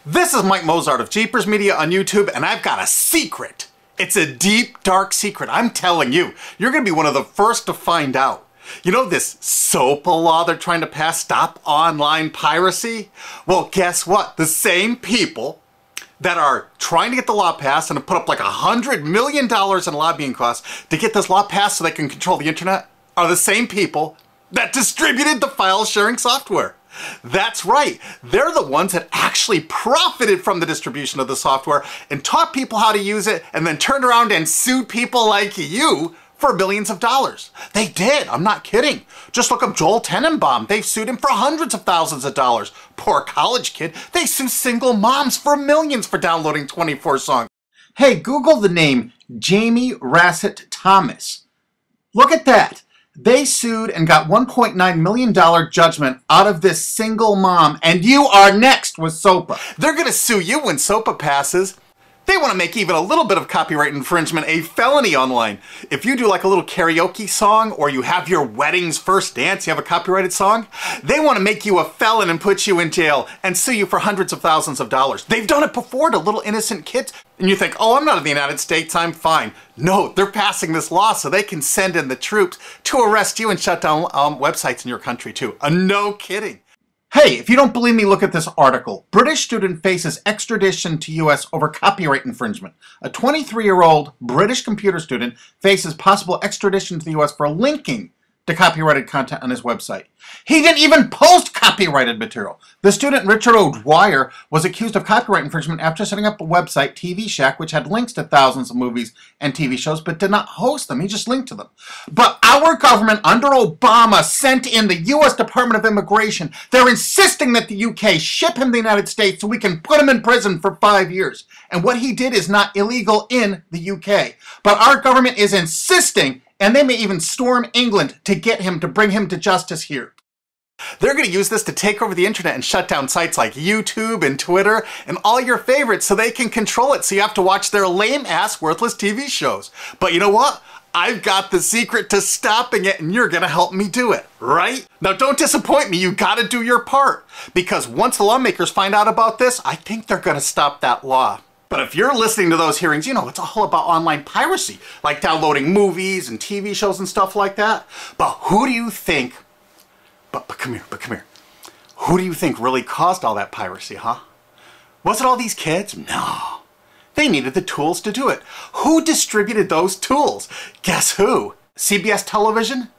This is Mike Mozart of Jeepers Media on YouTube, and I've got a secret. It's a deep, dark secret. I'm telling you, you're going to be one of the first to find out. You know this SOPA law they're trying to pass, Stop Online Piracy? Well, guess what? The same people that are trying to get the law passed and have put up like $100 million in lobbying costs to get this law passed so they can control the internet are the same people that distributed the file sharing software. That's right. They're the ones that actually profited from the distribution of the software and taught people how to use it and then turned around and sued people like you for billions of dollars. They did. I'm not kidding. Just look up Joel Tenenbaum. They've sued him for hundreds of thousands of dollars. Poor college kid. They sue single moms for millions for downloading 24 songs. Hey, Google the name Jamie Rassett Thomas. Look at that. They sued and got $1.9 million judgment out of this single mom, and you are next with SOPA. They're going to sue you when SOPA passes. They want to make even a little bit of copyright infringement a felony online. If you do like a little karaoke song, or you have your wedding's first dance, you have a copyrighted song, they want to make you a felon and put you in jail and sue you for hundreds of thousands of dollars. They've done it before to little innocent kids. And you think, oh, I'm not in the United States, I'm fine. No, they're passing this law so they can send in the troops to arrest you and shut down websites in your country too. No kidding. Hey, if you don't believe me, look at this article. British student faces extradition to US over copyright infringement. A 23-year-old British computer student faces possible extradition to the US for linking to copyrighted content on his website. He didn't even post copyrighted material. The student, Richard O'Dwyer, was accused of copyright infringement after setting up a website, TV Shack, which had links to thousands of movies and TV shows, but did not host them. He just linked to them. But our government, under Obama, sent in the U.S. Department of Immigration. They're insisting that the U.K. ship him to the United States so we can put him in prison for 5 years. And what he did is not illegal in the U.K. But our government is insisting, and they may even storm England to get him, to bring him to justice here. They're going to use this to take over the internet and shut down sites like YouTube and Twitter and all your favorites so they can control it, so you have to watch their lame-ass, worthless TV shows. But you know what? I've got the secret to stopping it, and you're going to help me do it, right? Now, don't disappoint me. You got to do your part. Because once the lawmakers find out about this, I think they're going to stop that law. But if you're listening to those hearings, you know, it's all about online piracy, like downloading movies and TV shows and stuff like that. But who do you think, but come here. Who do you think really caused all that piracy, huh? Was it all these kids? No. They needed the tools to do it. Who distributed those tools? Guess who? CBS Television?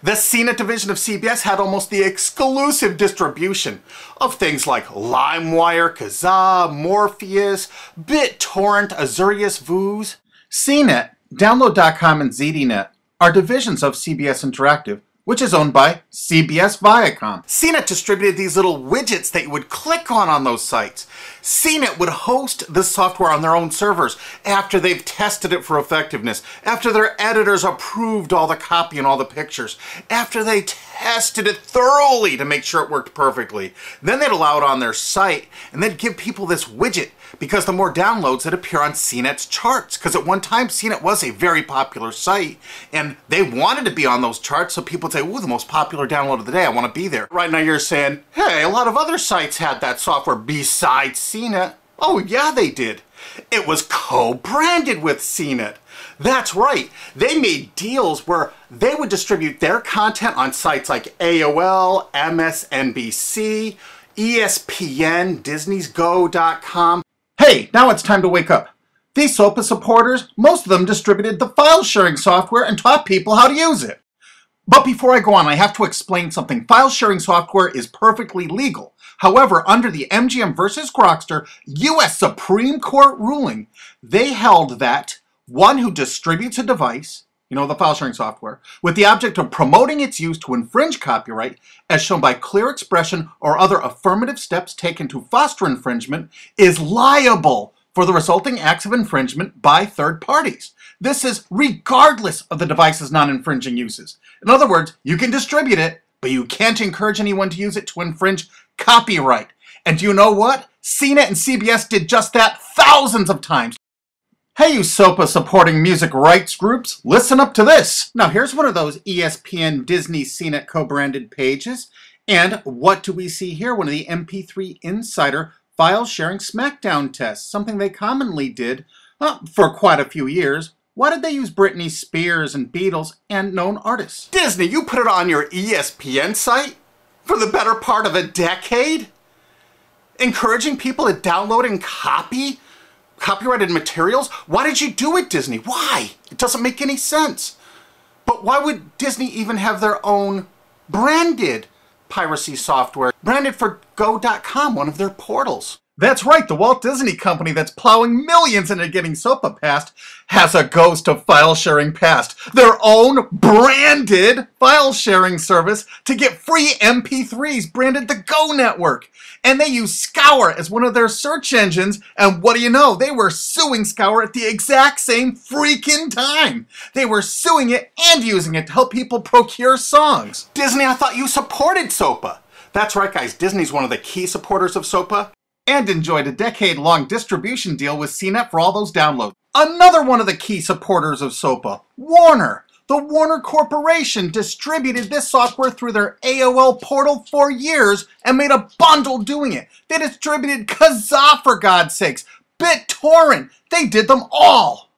The CNET division of CBS had almost the exclusive distribution of things like LimeWire, Kazaa, Morpheus, BitTorrent, Azurius, Vooz. CNET, Download.com, and ZDNet are divisions of CBS Interactive, which is owned by CBS Viacom. CNET distributed these little widgets that you would click on those sites. CNET would host the software on their own servers after they've tested it for effectiveness, after their editors approved all the copy and all the pictures, after they tested it thoroughly to make sure it worked perfectly. Then they'd allow it on their site, and they'd give people this widget, because the more downloads that appear on CNET's charts. Because at one time, CNET was a very popular site, and they wanted to be on those charts, so people would say, ooh, the most popular download of the day, I want to be there. Right now you're saying, hey, a lot of other sites had that software besides CNET. Oh, yeah, they did. It was co-branded with CNET. That's right. They made deals where they would distribute their content on sites like AOL, MSNBC, ESPN, Disney'sGo.com. Hey, now it's time to wake up. These SOPA supporters, most of them distributed the file sharing software and taught people how to use it. But before I go on, I have to explain something. File sharing software is perfectly legal. However, under the MGM versus Grokster U.S. Supreme Court ruling, they held that one who distributes a device, you know, the file sharing software, with the object of promoting its use to infringe copyright, as shown by clear expression or other affirmative steps taken to foster infringement, is liable for the resulting acts of infringement by third parties. This is regardless of the device's non-infringing uses. In other words, you can distribute it, but you can't encourage anyone to use it to infringe copyright. And do you know what? CNET and CBS did just that thousands of times. Hey, you SOPA supporting music rights groups, listen up to this. Now here's one of those ESPN, Disney, CNET co-branded pages. And what do we see here? One of the MP3 Insider file sharing smackdown tests, something they commonly did for quite a few years. Why did they use Britney Spears and Beatles and known artists? Disney, you put it on your ESPN site for the better part of a decade? Encouraging people to download and copy copyrighted materials? Why did you do it, Disney? Why? It doesn't make any sense. But why would Disney even have their own branded piracy software, branded for Go.com, one of their portals? That's right, the Walt Disney Company that's plowing millions into getting SOPA passed has a ghost of file sharing past. Their own branded file sharing service to get free MP3s branded the Go Network. And they use Scour as one of their search engines, and what do you know? They were suing Scour at the exact same freaking time. They were suing it and using it to help people procure songs. Disney, I thought you supported SOPA. That's right, guys, Disney's one of the key supporters of SOPA. And enjoyed a decade-long distribution deal with CNET for all those downloads. Another one of the key supporters of SOPA, Warner. The Warner Corporation distributed this software through their AOL portal for years and made a bundle doing it. They distributed Kazaa, for God's sakes, BitTorrent. They did them all.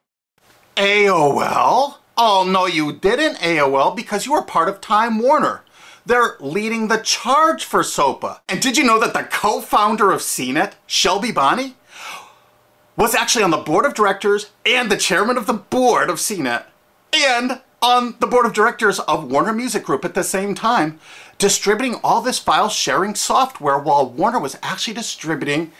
AOL? Oh, no, you didn't, AOL, because you were part of Time Warner. They're leading the charge for SOPA. And did you know that the co-founder of CNET, Shelby Bonney, was actually on the board of directors and the chairman of the board of CNET and on the board of directors of Warner Music Group at the same time, distributing all this file sharing software while Warner was actually distributing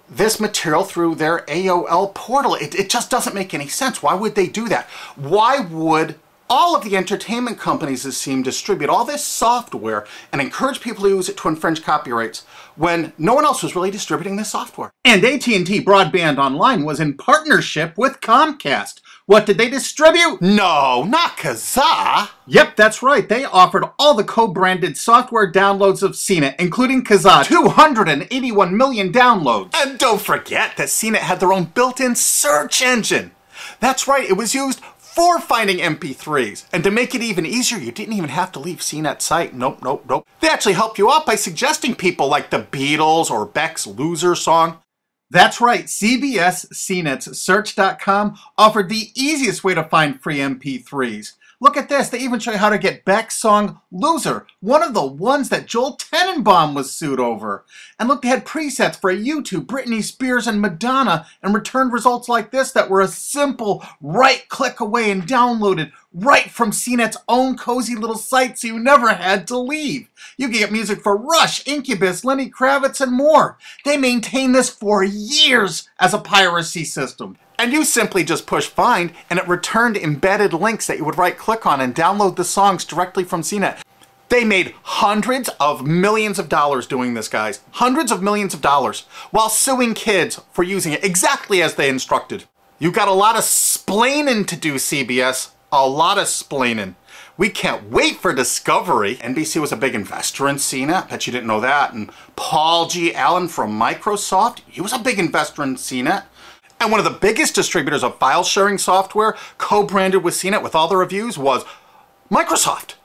this material through their AOL portal. It just doesn't make any sense. Why would they do that? Why would all of the entertainment companies, it seemed, distribute all this software and encourage people to use it to infringe copyrights when no one else was really distributing this software? And AT&T Broadband Online was in partnership with Comcast. What did they distribute? No, not Kazaa. Yep, that's right. They offered all the co-branded software downloads of CNET, including Kazaa, 281 million downloads. And don't forget that CNET had their own built-in search engine. That's right, it was used for finding MP3s. And to make it even easier, you didn't even have to leave CNET's site. Nope. They actually help you out by suggesting people like the Beatles or Beck's Loser song. That's right, CBS CNET's Search.com offered the easiest way to find free MP3s. Look at this, they even show you how to get Beck's song Loser, one of the ones that Joel Tenenbaum was sued over. And look, they had presets for YouTube, Britney Spears, and Madonna, and returned results like this that were a simple right-click away and downloaded right from CNET's own cozy little site, so you never had to leave. You can get music for Rush, Incubus, Lenny Kravitz, and more. They maintained this for years as a piracy system. And you simply just push find, and it returned embedded links that you would right-click on and download the songs directly from CNET. They made hundreds of millions of dollars doing this, guys. Hundreds of millions of dollars, while suing kids for using it exactly as they instructed. You got a lot of splaining to do, CBS. A lot of splaining. We can't wait for Discovery. NBC was a big investor in CNET. Bet you didn't know that. And Paul G. Allen from Microsoft, he was a big investor in CNET. And one of the biggest distributors of file sharing software co-branded with CNET with all the reviews was Microsoft,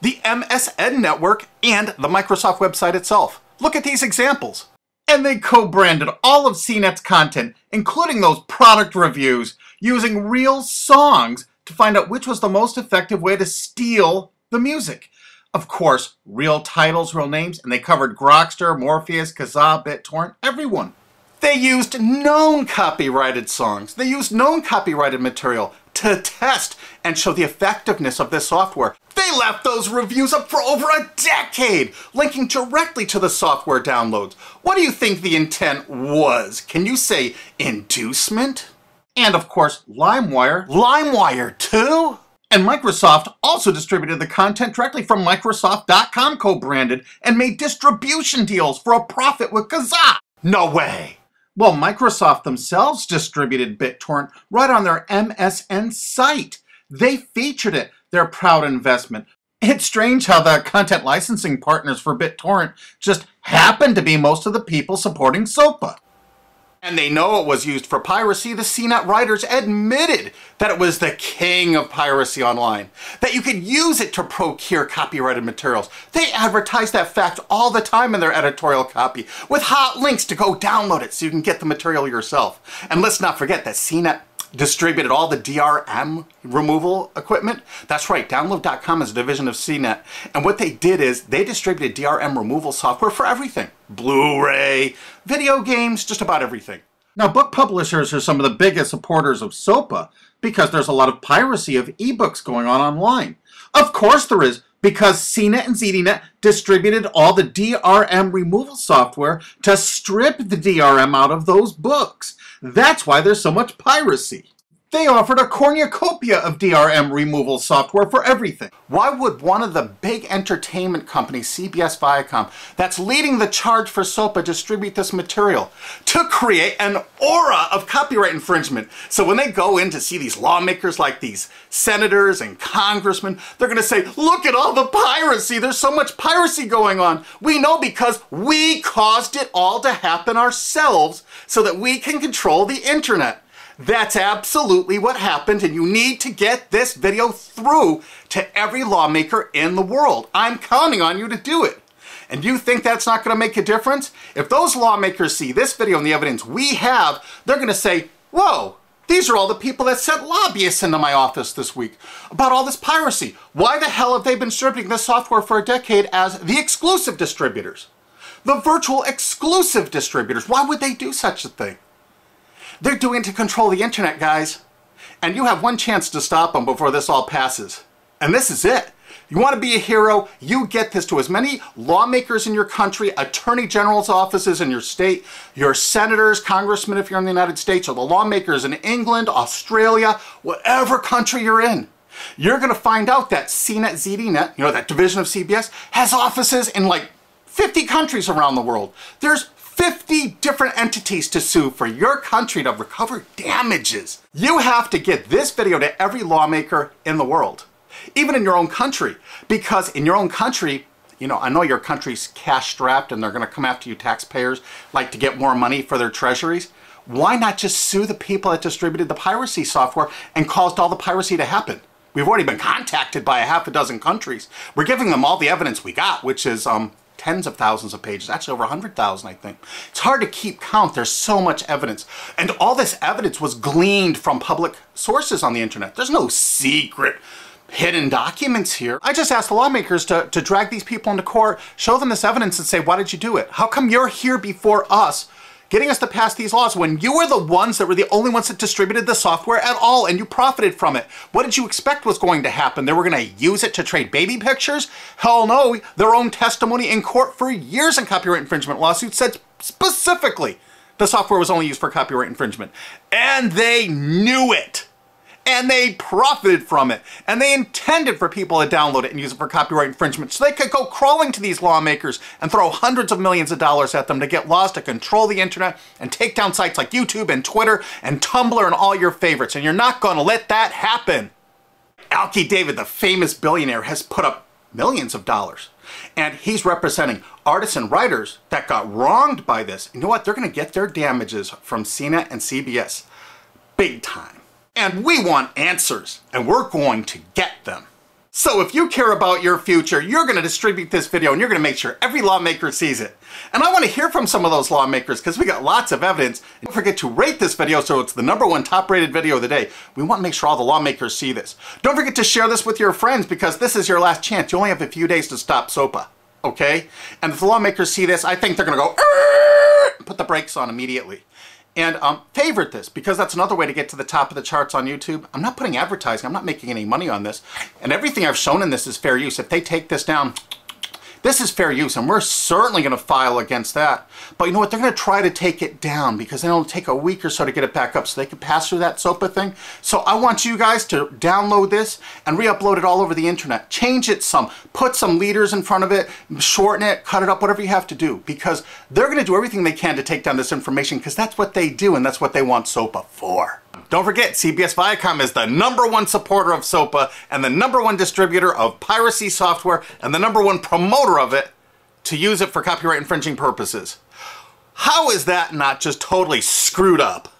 the MSN network, and the Microsoft website itself. Look at these examples. And they co-branded all of CNET's content, including those product reviews, using real songs to find out which was the most effective way to steal the music. Of course, real titles, real names, and they covered Grokster, Morpheus, Kazaa, BitTorrent, everyone. They used known copyrighted songs. They used known copyrighted material to test and show the effectiveness of this software. They left those reviews up for over a decade, linking directly to the software downloads. What do you think the intent was? Can you say inducement? And of course, LimeWire. LimeWire too? And Microsoft also distributed the content directly from Microsoft.com co-branded and made distribution deals for a profit with Kazaa. No way. Well, Microsoft themselves distributed BitTorrent right on their MSN site. They featured it, their proud investment. It's strange how the content licensing partners for BitTorrent just happen to be most of the people supporting SOPA. And they know it was used for piracy. The CNET writers admitted that it was the king of piracy online, that you could use it to procure copyrighted materials. They advertise that fact all the time in their editorial copy with hot links to go download it so you can get the material yourself. And let's not forget that CNET distributed all the DRM removal equipment. That's right, Download.com is a division of CNET. And what they did is they distributed DRM removal software for everything. Blu-ray, video games, just about everything. Now, book publishers are some of the biggest supporters of SOPA because there's a lot of piracy of ebooks going on online. Of course there is, because CNET and ZDNet distributed all the DRM removal software to strip the DRM out of those books. That's why there's so much piracy. They offered a cornucopia of DRM removal software for everything. Why would one of the big entertainment companies, CBS Viacom, that's leading the charge for SOPA distribute this material? To create an aura of copyright infringement. So when they go in to see these lawmakers like these senators and congressmen, they're going to say, look at all the piracy. There's so much piracy going on. We know because we caused it all to happen ourselves so that we can control the internet. That's absolutely what happened, and you need to get this video through to every lawmaker in the world. I'm counting on you to do it. And you think that's not going to make a difference? If those lawmakers see this video and the evidence we have, they're going to say, whoa, these are all the people that sent lobbyists into my office this week about all this piracy. Why the hell have they been distributing this software for a decade as the exclusive distributors? The virtual exclusive distributors. Why would they do such a thing? They're doing it to control the internet, guys. And you have one chance to stop them before this all passes. And this is it. You want to be a hero, you get this to as many lawmakers in your country, attorney general's offices in your state, your senators, congressmen if you're in the United States, or the lawmakers in England, Australia, whatever country you're in. You're going to find out that CNET, ZDNet, you know, that division of CBS, has offices in like 50 countries around the world. There's 50 different entities to sue for your country to recover damages. You have to get this video to every lawmaker in the world, even in your own country, because in your own country, you know, I know your country's cash strapped and they're going to come after you taxpayers like to get more money for their treasuries. Why not just sue the people that distributed the piracy software and caused all the piracy to happen? We've already been contacted by a half a dozen countries. We're giving them all the evidence we got, which is tens of thousands of pages, actually over 100,000, I think. It's hard to keep count. There's so much evidence. And all this evidence was gleaned from public sources on the internet. There's no secret hidden documents here. I just asked the lawmakers to drag these people into court, show them this evidence and say, why did you do it? How come you're here before us getting us to pass these laws when you were the ones that were the only ones that distributed the software at all and you profited from it? What did you expect was going to happen? They were going to use it to trade baby pictures? Hell no. Their own testimony in court for years in copyright infringement lawsuits said specifically the software was only used for copyright infringement. And they knew it. And they profited from it. And they intended for people to download it and use it for copyright infringement so they could go crawling to these lawmakers and throw hundreds of millions of dollars at them to get laws to control the internet and take down sites like YouTube and Twitter and Tumblr and all your favorites. And you're not going to let that happen. Alki David, the famous billionaire, has put up millions of dollars. And he's representing artists and writers that got wronged by this. You know what? They're going to get their damages from CNET and CBS. Big time. And we want answers, and we're going to get them. So if you care about your future, you're going to distribute this video and you're going to make sure every lawmaker sees it. And I want to hear from some of those lawmakers because we got lots of evidence. And don't forget to rate this video so it's the #1 top rated video of the day. We want to make sure all the lawmakers see this. Don't forget to share this with your friends because this is your last chance. You only have a few days to stop SOPA, okay? And if the lawmakers see this, I think they're going to go, put the brakes on immediately. And favorite this, because that's another way to get to the top of the charts on YouTube. I'm not putting advertising. I'm not making any money on this. And everything I've shown in this is fair use. If they take this down, this is fair use, and we're certainly going to file against that. But you know what? They're going to try to take it down because it'll take a week or so to get it back up so they can pass through that SOPA thing. So I want you guys to download this and re-upload it all over the internet. Change it some. Put some leaders in front of it. Shorten it. Cut it up. Whatever you have to do. Because they're going to do everything they can to take down this information because that's what they do and that's what they want SOPA for. Don't forget, CBS Viacom is the #1 supporter of SOPA and the #1 distributor of piracy software and the #1 promoter of it to use it for copyright infringing purposes. How is that not just totally screwed up?